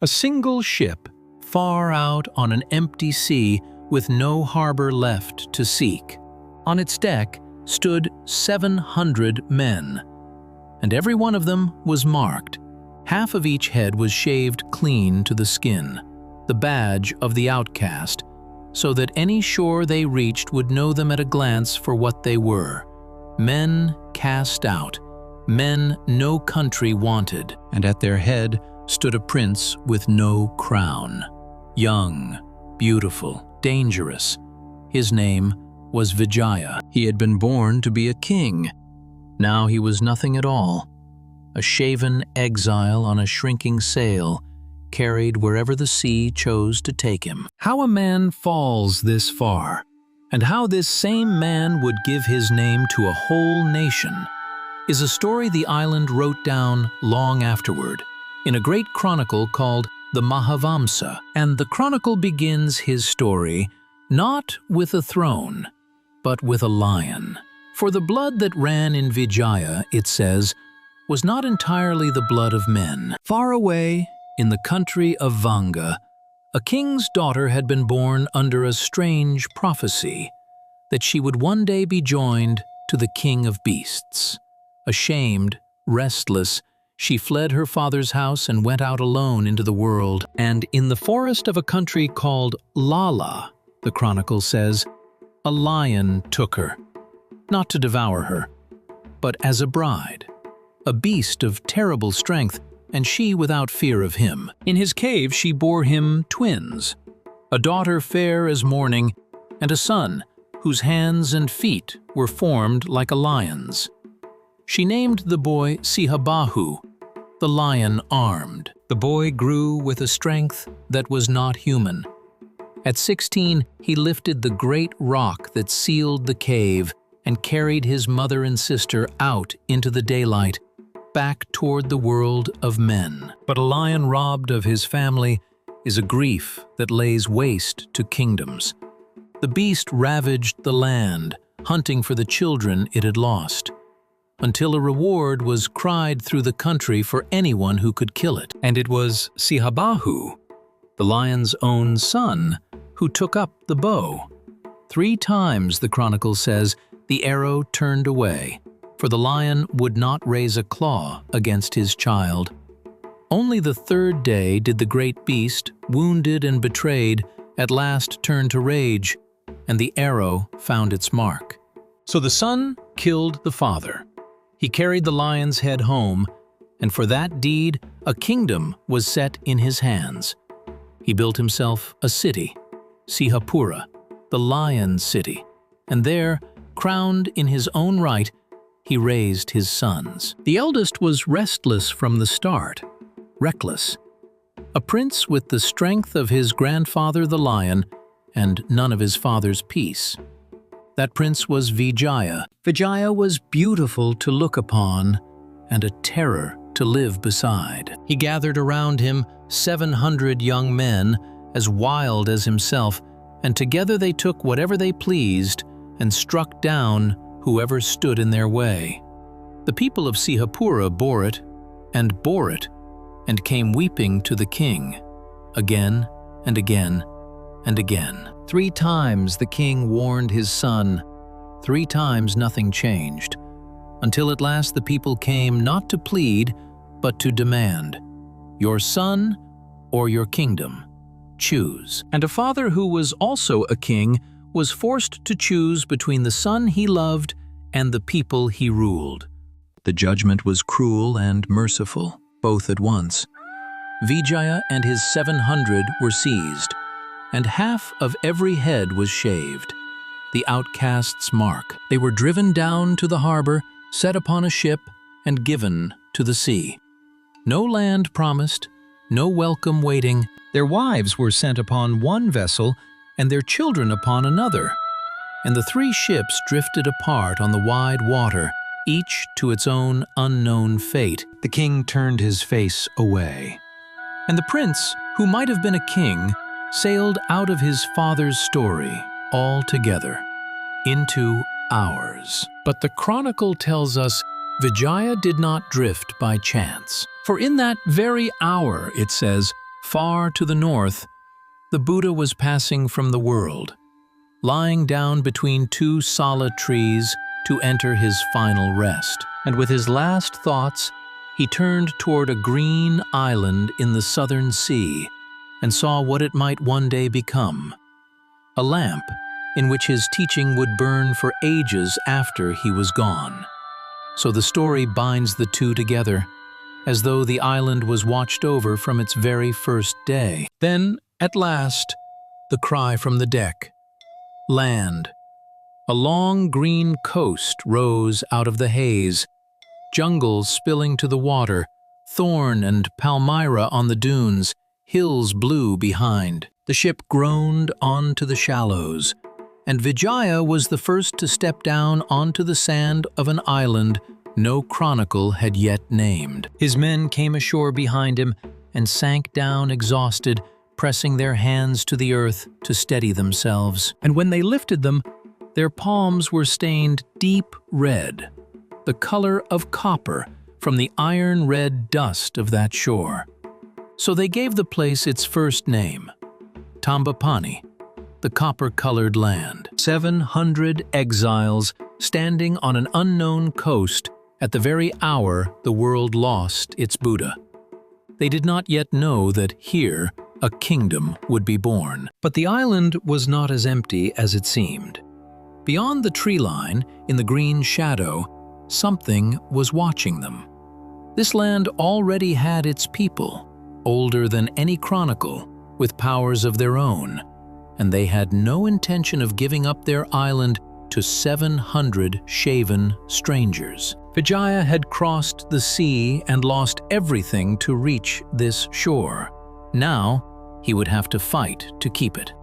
A single ship, far out on an empty sea with no harbor left to seek. On its deck stood 700 men, and every one of them was marked. Half of each head was shaved clean to the skin, the badge of the outcast, so that any shore they reached would know them at a glance for what they were. Men cast out, men no country wanted, and at their head stood a prince with no crown. Young, beautiful, dangerous. His name was Vijaya. He had been born to be a king. Now he was nothing at all. A shaven exile on a shrinking sail, carried wherever the sea chose to take him. How a man falls this far, and how this same man would give his name to a whole nation, is a story the island wrote down long afterward, in a great chronicle called the Mahavamsa. And the chronicle begins his story not with a throne, but with a lion. For the blood that ran in Vijaya, it says, was not entirely the blood of men. Far away, in the country of Vanga, a king's daughter had been born under a strange prophecy that she would one day be joined to the king of beasts. Ashamed, restless, she fled her father's house and went out alone into the world. And in the forest of a country called Lala, the chronicle says, a lion took her, not to devour her, but as a bride, a beast of terrible strength, and she without fear of him. In his cave she bore him twins, a daughter fair as morning, and a son whose hands and feet were formed like a lion's. She named the boy Sihabahu, the lion armed. The boy grew with a strength that was not human. At 16, he lifted the great rock that sealed the cave and carried his mother and sister out into the daylight, back toward the world of men. But a lion robbed of his family is a grief that lays waste to kingdoms. The beast ravaged the land, hunting for the children it had lost, until a reward was cried through the country for anyone who could kill it. And it was Sihabahu, the lion's own son, who took up the bow. 3 times, the chronicle says, the arrow turned away, for the lion would not raise a claw against his child. Only the 3rd day did the great beast, wounded and betrayed, at last turn to rage, and the arrow found its mark. So the son killed the father. He carried the lion's head home, and for that deed a kingdom was set in his hands. He built himself a city, Sihapura, the lion city, and there, crowned in his own right, he raised his sons. The eldest was restless from the start, reckless, a prince with the strength of his grandfather the lion and none of his father's peace. That prince was Vijaya. Vijaya was beautiful to look upon and a terror to live beside. He gathered around him 700 young men, as wild as himself, and together they took whatever they pleased and struck down whoever stood in their way. The people of Sihapura bore it, and came weeping to the king, again and again and again. 3 times the king warned his son. 3 times nothing changed, until at last the people came not to plead, but to demand, your son or your kingdom, choose. And a father who was also a king was forced to choose between the son he loved and the people he ruled. The judgment was cruel and merciful, both at once. Vijaya and his 700 were seized, and half of every head was shaved, the outcast's mark. They were driven down to the harbor, set upon a ship, and given to the sea. No land promised, no welcome waiting. Their wives were sent upon one vessel, and their children upon another. And the 3 ships drifted apart on the wide water, each to its own unknown fate. The king turned his face away. And the prince, who might have been a king, sailed out of his father's story altogether into ours. But the chronicle tells us Vijaya did not drift by chance. For in that very hour, it says, Far to the north, the Buddha was passing from the world, lying down between two sala trees to enter his final rest. And with his last thoughts, he turned toward a green island in the southern sea and saw what it might one day become, a lamp in which his teaching would burn for ages after he was gone. So the story binds the two together, as though the island was watched over from its very first day. Then, at last, the cry from the deck. Land. A long green coast rose out of the haze, jungles spilling to the water, thorn and palmyra on the dunes, hills blue behind. The ship groaned onto the shallows, and Vijaya was the first to step down onto the sand of an island no chronicle had yet named. His men came ashore behind him and sank down exhausted, pressing their hands to the earth to steady themselves. And when they lifted them, their palms were stained deep red, the color of copper from the iron-red dust of that shore. So they gave the place its first name, Tambapanni, the copper-colored land. 700 exiles standing on an unknown coast at the very hour the world lost its Buddha. They did not yet know that here a kingdom would be born. But the island was not as empty as it seemed. Beyond the tree line, in the green shadow, something was watching them. This land already had its people, older than any chronicle, with powers of their own, and they had no intention of giving up their island to 700 shaven strangers. Vijaya had crossed the sea and lost everything to reach this shore. Now, he would have to fight to keep it.